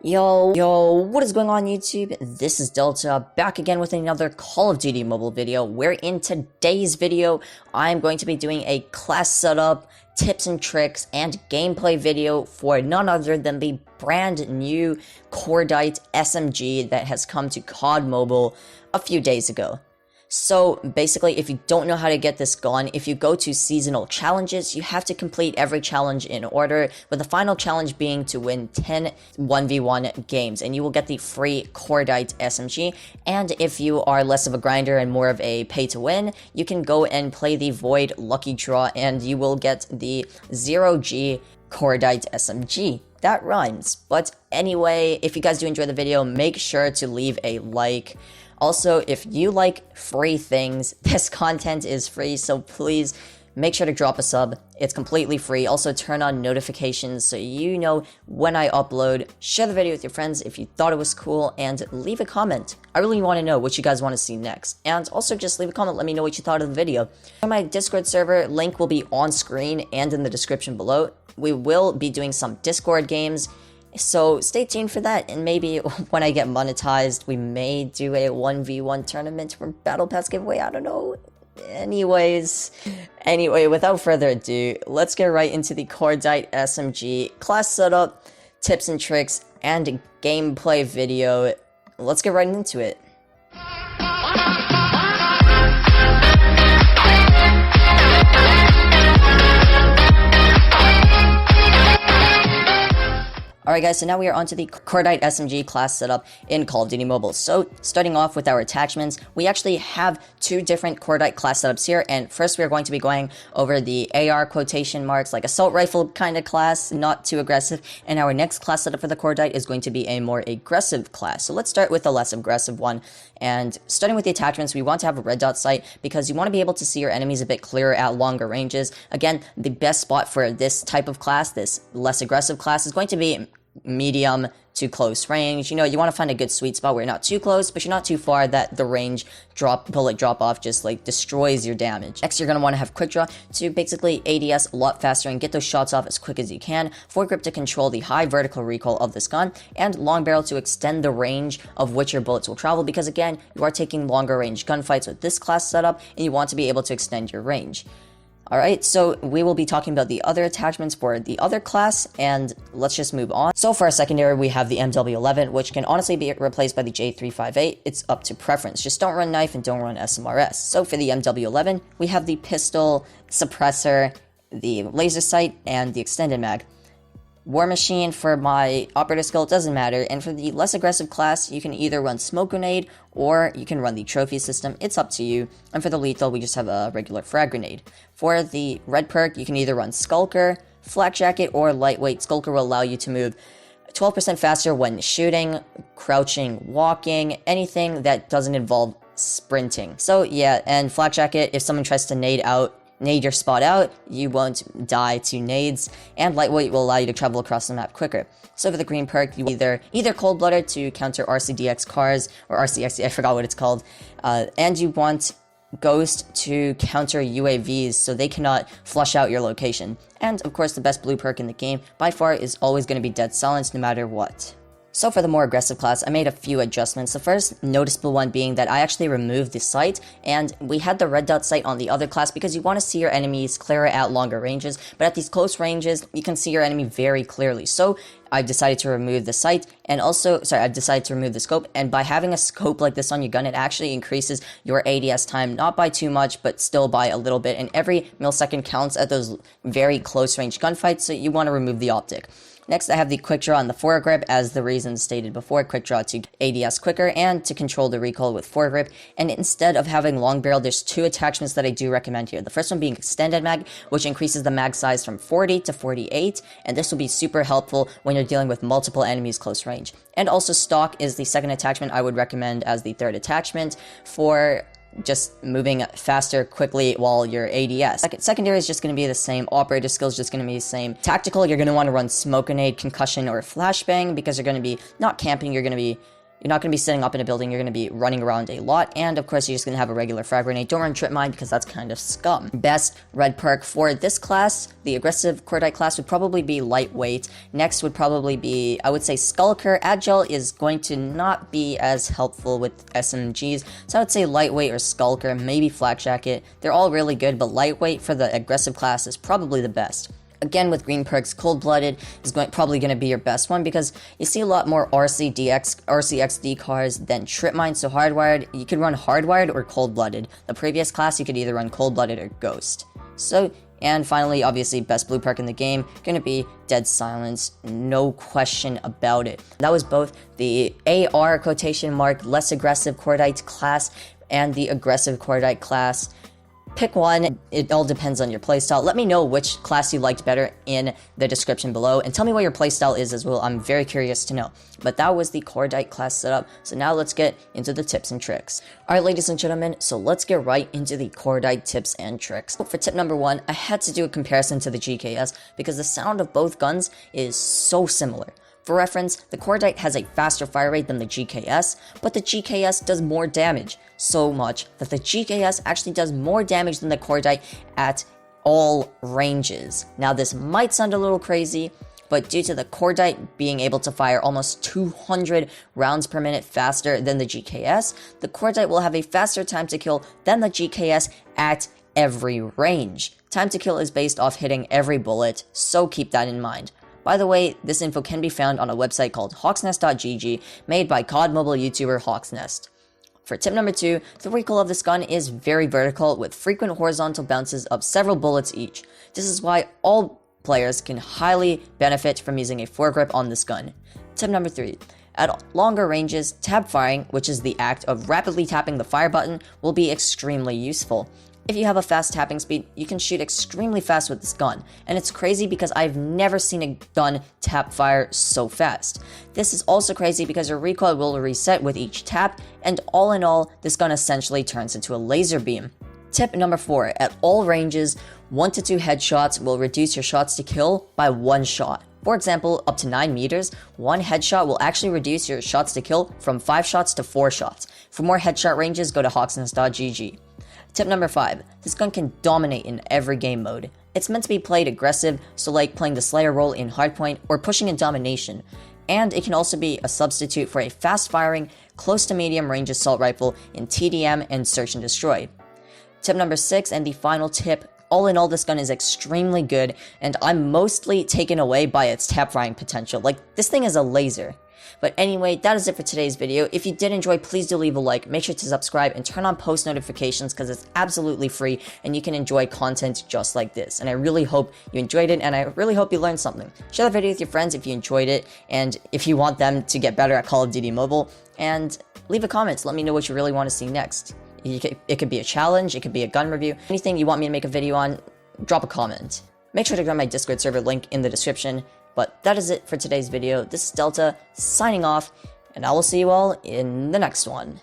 Yo, what is going on YouTube? This is Delta, back again with another Call of Duty Mobile video, where in today's video, I'm going to be doing a class setup, tips and tricks, and gameplay video for none other than the brand new Cordite SMG that has come to COD Mobile a few days ago. So basically, if you don't know how to get this gun, if you go to seasonal challenges, you have to complete every challenge in order, with the final challenge being to win 10 1v1 games, and you will get the free Cordite SMG. And if you are less of a grinder and more of a pay-to-win, you can go and play the Void Lucky Draw, and you will get the 0G Cordite SMG. That rhymes. But anyway, if you guys do enjoy the video, make sure to leave a like. Also, if you like free things, this content is free, so please make sure to drop a sub. It's completely free. Also, turn on notifications so you know when I upload. Share the video with your friends if you thought it was cool, and leave a comment. I really want to know what you guys want to see next. And also, just leave a comment, let me know what you thought of the video. My Discord server link will be on screen and in the description below. We will be doing some Discord games, so stay tuned for that, and maybe when I get monetized, we may do a 1v1 tournament or battle pass giveaway, I don't know. Anyway, without further ado, let's get right into the Cordite SMG class setup, tips and tricks, and gameplay video. Let's get right into it. Alright guys, so now we are onto the Cordite SMG class setup in Call of Duty Mobile. So, starting off with our attachments, we actually have two different Cordite class setups here, and first we are going to be going over the AR quotation marks, like assault rifle kind of class, not too aggressive, and our next class setup for the Cordite is going to be a more aggressive class. So let's start with the less aggressive one, and starting with the attachments, we want to have a red dot sight because you want to be able to see your enemies a bit clearer at longer ranges. Again, the best spot for this type of class, this less aggressive class, is going to be medium to close range. You know, you want to find a good sweet spot where you're not too close, but you're not too far that the range bullet drop off just like destroys your damage. Next, you're going to want to have quick draw to basically ADS a lot faster and get those shots off as quick as you can, foregrip to control the high vertical recoil of this gun, and long barrel to extend the range of which your bullets will travel, because again, you are taking longer range gunfights with this class setup and you want to be able to extend your range. Alright, so we will be talking about the other attachments for the other class, and let's just move on. So for our secondary, we have the MW11, which can honestly be replaced by the J358. It's up to preference. Just don't run knife and don't run SMRS. So for the MW11, we have the pistol, suppressor, the laser sight, and the extended mag. War Machine for my operator skill, doesn't matter, and for the less aggressive class, you can either run Smoke Grenade, or you can run the Trophy System, it's up to you, and for the lethal, we just have a regular Frag Grenade. For the red perk, you can either run Skulker, Flak Jacket, or Lightweight. Skulker will allow you to move 12% faster when shooting, crouching, walking, anything that doesn't involve sprinting. So yeah, and Flak Jacket, if someone tries to nade your spot out, you won't die to nades, and Lightweight will allow you to travel across the map quicker. So for the green perk, you either Cold-Blooded to counter RCDX cars, or RCXD, I forgot what it's called, and you want Ghost to counter UAVs so they cannot flush out your location. And of course, the best blue perk in the game, by far, is always going to be Dead Silence no matter what. So for the more aggressive class, I made a few adjustments. The first noticeable one being that I actually removed the sight, and we had the red dot sight on the other class because you want to see your enemies clearer at longer ranges, but at these close ranges, you can see your enemy very clearly. So I decided to remove the sight, and also, I decided to remove the scope, and by having a scope like this on your gun, it actually increases your ADS time, not by too much, but still by a little bit, and every millisecond counts at those very close range gunfights, so you want to remove the optic. Next, I have the quick draw on the foregrip, as the reasons stated before. Quick draw to ADS quicker and to control the recoil with foregrip. And instead of having long barrel, there's two attachments that I do recommend here. The first one being extended mag, which increases the mag size from 40 to 48, and this will be super helpful when you're dealing with multiple enemies close range. And also stock is the second attachment I would recommend as the third attachment for just moving faster quickly while your ADS. Secondary is just going to be the same. Operator skills just going to be the same. Tactical, you're going to want to run Smoke Grenade, Concussion, or Flashbang because you're going to be not camping. You're going to be You're not going to be sitting up in a building, you're going to be running around a lot, and of course you're just going to have a regular frag grenade. Don't run trip mine because that's kind of scum. Best red perk for this class, the aggressive Cordite class, would probably be lightweight. Next would probably be, I would say, Skulker. Agile is going to not be as helpful with SMGs, so I would say lightweight or Skulker, maybe Flak Jacket. They're all really good, but lightweight for the aggressive class is probably the best. Again, with green perks, Cold-Blooded is probably going to be your best one because you see a lot more RCXD cars than Trip Mine, so Hardwired, you could run Hardwired or Cold-Blooded. The previous class, you could either run Cold-Blooded or Ghost. So, and finally, obviously, best blue perk in the game, going to be Dead Silence, no question about it. That was both the AR quotation mark, less aggressive Cordite class, and the aggressive Cordite class. Pick one, it all depends on your playstyle. Let me know which class you liked better in the description below, and tell me what your playstyle is as well. I'm very curious to know. But that was the Cordite class setup, so now let's get into the tips and tricks. Alright, ladies and gentlemen, so let's get right into the Cordite tips and tricks. For tip number 1, I had to do a comparison to the GKS because the sound of both guns is so similar. For reference, the Cordite has a faster fire rate than the GKS, but the GKS does more damage, so much that the GKS actually does more damage than the Cordite at all ranges. Now this might sound a little crazy, but due to the Cordite being able to fire almost 200 rounds per minute faster than the GKS, the Cordite will have a faster time to kill than the GKS at every range. Time to kill is based off hitting every bullet, so keep that in mind. By the way, this info can be found on a website called hawksnest.gg, made by COD Mobile YouTuber Hawksnest. For tip number 2, the recoil of this gun is very vertical with frequent horizontal bounces of several bullets each. This is why all players can highly benefit from using a foregrip on this gun. Tip number 3, at longer ranges, tab firing, which is the act of rapidly tapping the fire button, will be extremely useful. If you have a fast tapping speed, you can shoot extremely fast with this gun, and it's crazy because I've never seen a gun tap fire so fast. This is also crazy because your recoil will reset with each tap, and all in all, this gun essentially turns into a laser beam. Tip number 4, at all ranges, 1 to 2 headshots will reduce your shots to kill by 1 shot. For example, up to 9 meters, 1 headshot will actually reduce your shots to kill from 5 shots to 4 shots. For more headshot ranges, go to hawksnest.gg. Tip number 5, this gun can dominate in every game mode. It's meant to be played aggressive, so like playing the Slayer role in Hardpoint or pushing in Domination. And it can also be a substitute for a fast-firing, close to medium range assault rifle in TDM and Search and Destroy. Tip number 6, and the final tip, all in all, this gun is extremely good, and I'm mostly taken away by its tap firing potential. Like, this thing is a laser. But anyway, that is it for today's video. If you did enjoy, please do leave a like, make sure to subscribe, and turn on post notifications because it's absolutely free, and you can enjoy content just like this. And I really hope you enjoyed it, and I really hope you learned something. Share the video with your friends if you enjoyed it, and if you want them to get better at Call of Duty Mobile, and leave a comment, let me know what you really want to see next. It could be a challenge, it could be a gun review, anything you want me to make a video on, drop a comment. Make sure to grab my Discord server link in the description. But that is it for today's video. This is Delta, signing off, and I will see you all in the next one.